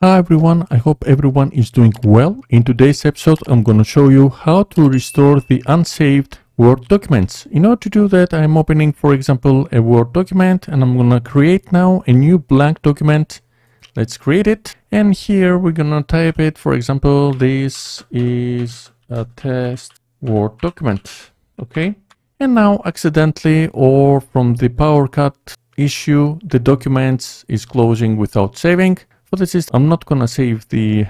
Hi everyone, I hope everyone is doing well. In today's episode, I'm going to show you how to restore the unsaved Word documents. In order to do that, I'm opening, for example, a Word document, and I'm going to create now a new blank document. Let's create it. And here we're going to type it. For example, this is a test Word document. Okay. And now accidentally or from the power cut issue, the document is closing without saving. For this, I'm not gonna save the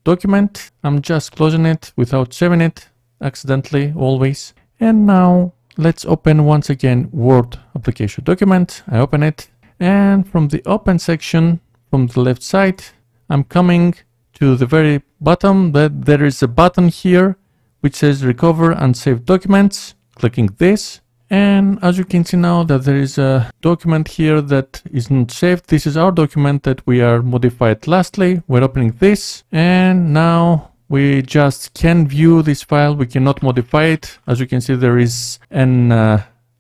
document. I'm just closing it without saving it accidentally always. And now let's open once again Word application document. I open it, and from the open section from the left side, I'm coming to the very bottom. That there is a button here which says recover unsaved documents. Clicking this. And as you can see now that there is a document here that is not saved. This is our document that we are modified lastly. We're opening this, and now we just can view this file. We cannot modify it. As you can see, there is an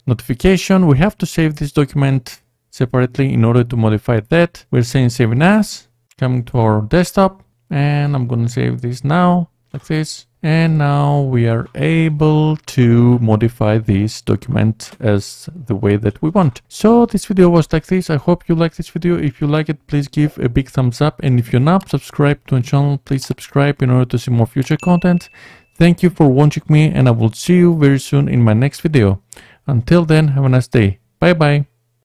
notification. We have to save this document separately in order to modify that. We're saying saving as, coming to our desktop, and I'm going to save this now like this. And now we are able to modify this document as the way that we want. So this video was like this. I hope you like this video. If you like it, please give a big thumbs up. And if you're not subscribed to my channel, please subscribe in order to see more future content. Thank you for watching me, and I will see you very soon in my next video. Until then, have a nice day. Bye bye.